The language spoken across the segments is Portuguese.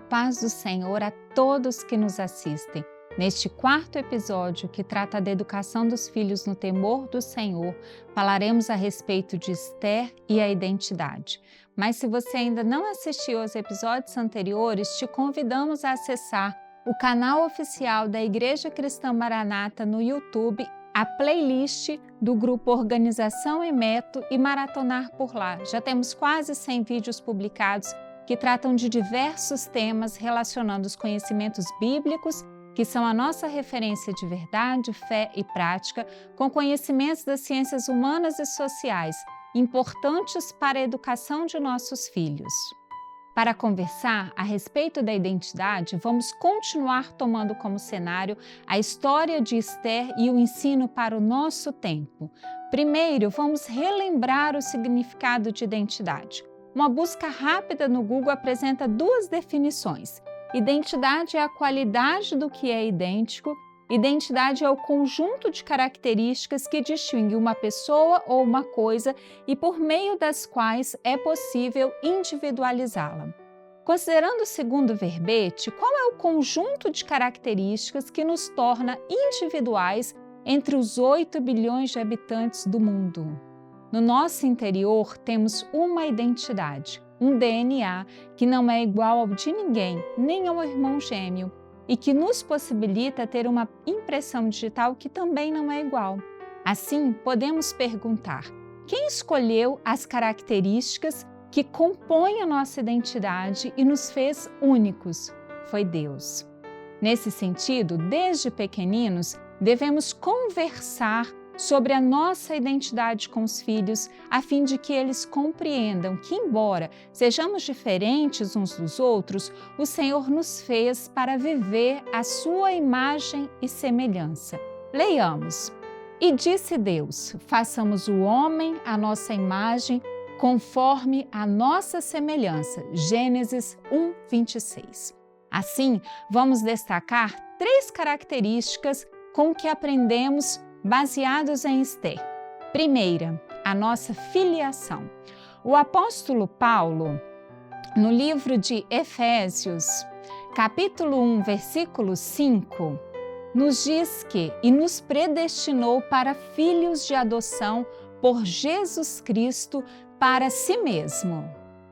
paz do Senhor a todos que nos assistem. Neste quarto episódio, que trata da educação dos filhos no temor do Senhor, falaremos a respeito de Esther e a identidade. Mas se você ainda não assistiu aos episódios anteriores, te convidamos a acessar o canal oficial da Igreja Cristã Maranata no YouTube, a playlist do grupo Organização e Método e maratonar por lá. Já temos quase 100 vídeos publicados que tratam de diversos temas relacionando os conhecimentos bíblicos, que são a nossa referência de verdade, fé e prática, com conhecimentos das ciências humanas e sociais, importantes para a educação de nossos filhos. Para conversar a respeito da identidade, vamos continuar tomando como cenário a história de Esther e o ensino para o nosso tempo. Primeiro, vamos relembrar o significado de identidade. Uma busca rápida no Google apresenta duas definições. Identidade é a qualidade do que é idêntico. Identidade é o conjunto de características que distingue uma pessoa ou uma coisa e por meio das quais é possível individualizá-la. Considerando o segundo verbete, qual é o conjunto de características que nos torna individuais entre os 8 bilhões de habitantes do mundo? No nosso interior temos uma identidade, um DNA que não é igual ao de ninguém, nem ao irmão gêmeo, e que nos possibilita ter uma impressão digital que também não é igual. Assim, podemos perguntar: quem escolheu as características que compõem a nossa identidade e nos fez únicos? Foi Deus. Nesse sentido, desde pequeninos, devemos conversar sobre a nossa identidade com os filhos, a fim de que eles compreendam que, embora sejamos diferentes uns dos outros, o Senhor nos fez para viver a sua imagem e semelhança. Leiamos. E disse Deus: façamos o homem à nossa imagem, conforme a nossa semelhança. Gênesis 1:26. Assim, vamos destacar 3 características com que aprendemos baseados em Esther. Primeira, a nossa filiação. O apóstolo Paulo, no livro de Efésios, capítulo 1, versículo 5, nos diz que e nos predestinou para filhos de adoção por Jesus Cristo para si mesmo.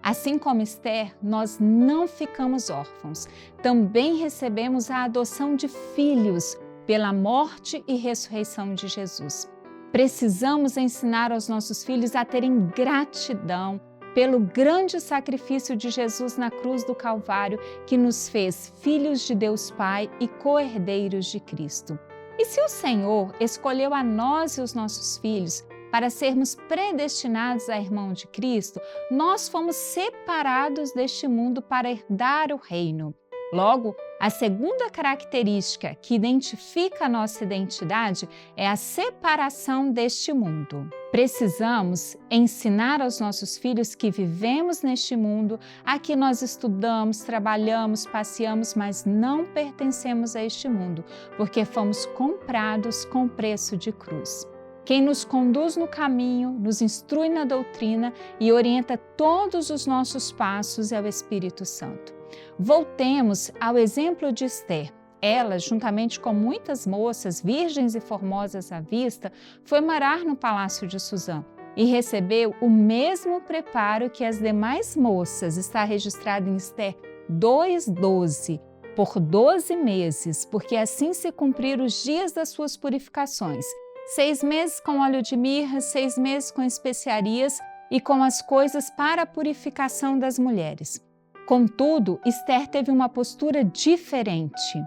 Assim como Esther, nós não ficamos órfãos. Também recebemos a adoção de filhos pela morte e ressurreição de Jesus. Precisamos ensinar aos nossos filhos a terem gratidão pelo grande sacrifício de Jesus na cruz do Calvário, que nos fez filhos de Deus Pai e co-herdeiros de Cristo. E se o Senhor escolheu a nós e os nossos filhos para sermos predestinados a irmão de Cristo, nós fomos separados deste mundo para herdar o reino. Logo, a segunda característica que identifica a nossa identidade é a separação deste mundo. Precisamos ensinar aos nossos filhos que vivemos neste mundo, aqui nós estudamos, trabalhamos, passeamos, mas não pertencemos a este mundo, porque fomos comprados com preço de cruz. Quem nos conduz no caminho, nos instrui na doutrina e orienta todos os nossos passos é o Espírito Santo. Voltemos ao exemplo de Esther. Ela, juntamente com muitas moças virgens e formosas à vista, foi morar no palácio de Susã e recebeu o mesmo preparo que as demais moças. Está registrado em Esther 2:12, por 12 meses, porque assim se cumpriram os dias das suas purificações. 6 meses com óleo de mirra, 6 meses com especiarias e com as coisas para a purificação das mulheres. Contudo, Esther teve uma postura diferente.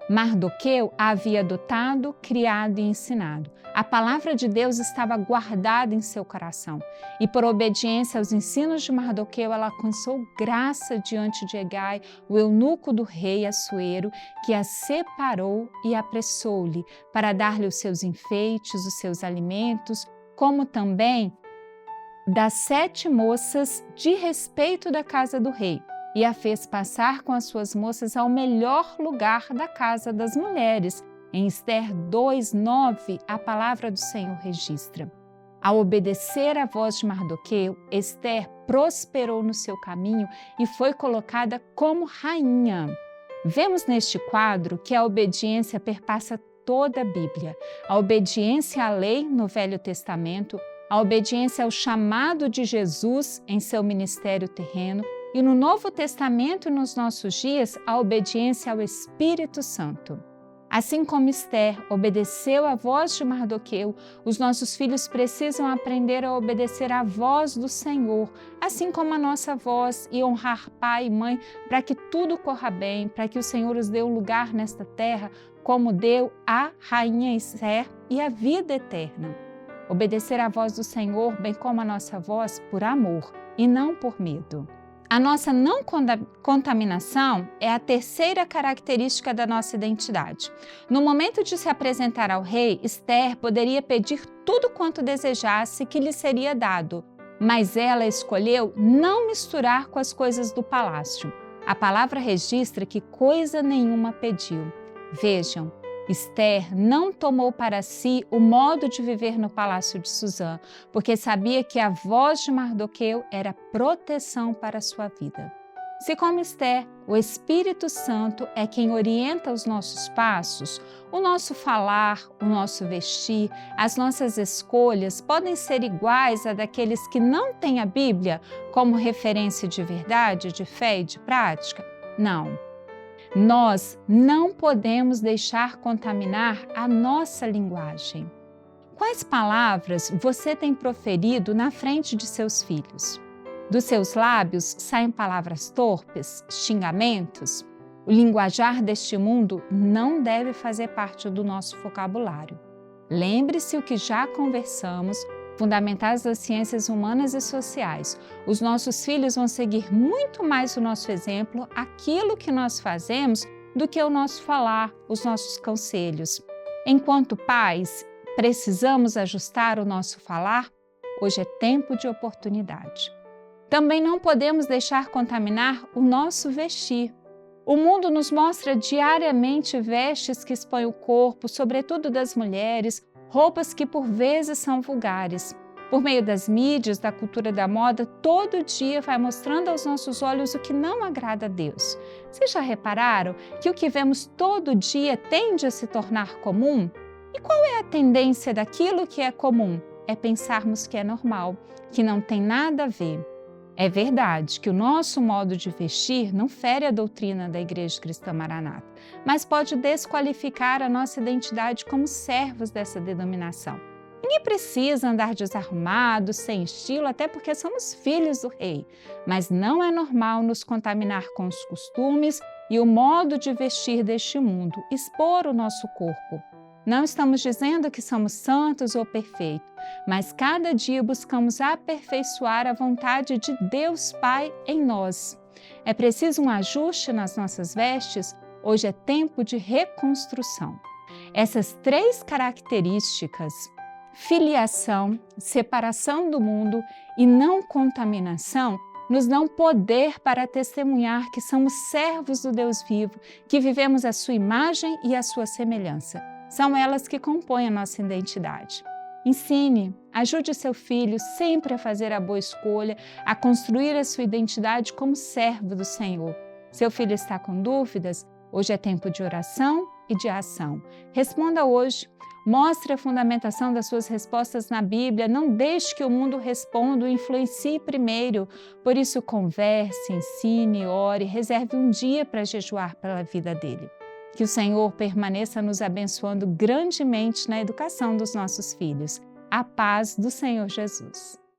Mardoqueu a havia adotado, criado e ensinado. A palavra de Deus estava guardada em seu coração. E por obediência aos ensinos de Mardoqueu, ela alcançou graça diante de Hegai, o eunuco do rei Assuero, que a separou e apressou-lhe para dar-lhe os seus enfeites, os seus alimentos, como também das 7 moças de respeito da casa do rei, e a fez passar com as suas moças ao melhor lugar da casa das mulheres. Em Esther 2:9, a palavra do Senhor registra: Ao obedecer à voz de Mardoqueu, Ester prosperou no seu caminho e foi colocada como rainha. Vemos neste quadro que a obediência perpassa toda a Bíblia. A obediência à lei no Velho Testamento, a obediência ao chamado de Jesus em seu ministério terreno e no Novo Testamento e nos nossos dias, a obediência ao Espírito Santo. Assim como Ester obedeceu à voz de Mardoqueu, os nossos filhos precisam aprender a obedecer à voz do Senhor, assim como a nossa voz, e honrar pai e mãe para que tudo corra bem, para que o Senhor os dê um lugar nesta terra, como deu à rainha Ester e a vida eterna. Obedecer à voz do Senhor, bem como a nossa voz, por amor e não por medo. A nossa não contaminação é a terceira característica da nossa identidade. No momento de se apresentar ao rei, Ester poderia pedir tudo quanto desejasse que lhe seria dado, mas ela escolheu não misturar com as coisas do palácio. A palavra registra que coisa nenhuma pediu. Vejam, Ester não tomou para si o modo de viver no palácio de Susã, porque sabia que a voz de Mardoqueu era proteção para a sua vida. Se como Ester, o Espírito Santo é quem orienta os nossos passos, o nosso falar, o nosso vestir, as nossas escolhas podem ser iguais a daqueles que não têm a Bíblia como referência de verdade, de fé e de prática? Não. Nós não podemos deixar contaminar a nossa linguagem. Quais palavras você tem proferido na frente de seus filhos? Dos seus lábios saem palavras torpes, xingamentos? O linguajar deste mundo não deve fazer parte do nosso vocabulário. Lembre-se o que já conversamos, fundamentais das ciências humanas e sociais. Os nossos filhos vão seguir muito mais o nosso exemplo, aquilo que nós fazemos, do que o nosso falar, os nossos conselhos. Enquanto pais, precisamos ajustar o nosso falar. Hoje é tempo de oportunidade. Também não podemos deixar contaminar o nosso vestir. O mundo nos mostra diariamente vestes que expõem o corpo, sobretudo das mulheres, roupas que por vezes são vulgares. Por meio das mídias, da cultura da moda, todo dia vai mostrando aos nossos olhos o que não agrada a Deus. Vocês já repararam que o que vemos todo dia tende a se tornar comum? E qual é a tendência daquilo que é comum? É pensarmos que é normal, que não tem nada a ver. É verdade que o nosso modo de vestir não fere a doutrina da Igreja Cristã Maranata, mas pode desqualificar a nossa identidade como servos dessa denominação. Ninguém precisa andar desarrumado, sem estilo, até porque somos filhos do Rei, mas não é normal nos contaminar com os costumes e o modo de vestir deste mundo, expor o nosso corpo. Não estamos dizendo que somos santos ou perfeitos, mas cada dia buscamos aperfeiçoar a vontade de Deus Pai em nós. É preciso um ajuste nas nossas vestes? Hoje é tempo de reconstrução. Essas três características, filiação, separação do mundo e não contaminação, nos dão poder para testemunhar que somos servos do Deus vivo, que vivemos a sua imagem e a sua semelhança. São elas que compõem a nossa identidade. Ensine, ajude seu filho sempre a fazer a boa escolha, a construir a sua identidade como servo do Senhor. Seu filho está com dúvidas? Hoje é tempo de oração e de ação. Responda hoje. Mostre a fundamentação das suas respostas na Bíblia. Não deixe que o mundo responda, o influencie primeiro. Por isso, converse, ensine, ore, reserve um dia para jejuar pela vida dele. Que o Senhor permaneça nos abençoando grandemente na educação dos nossos filhos. A paz do Senhor Jesus.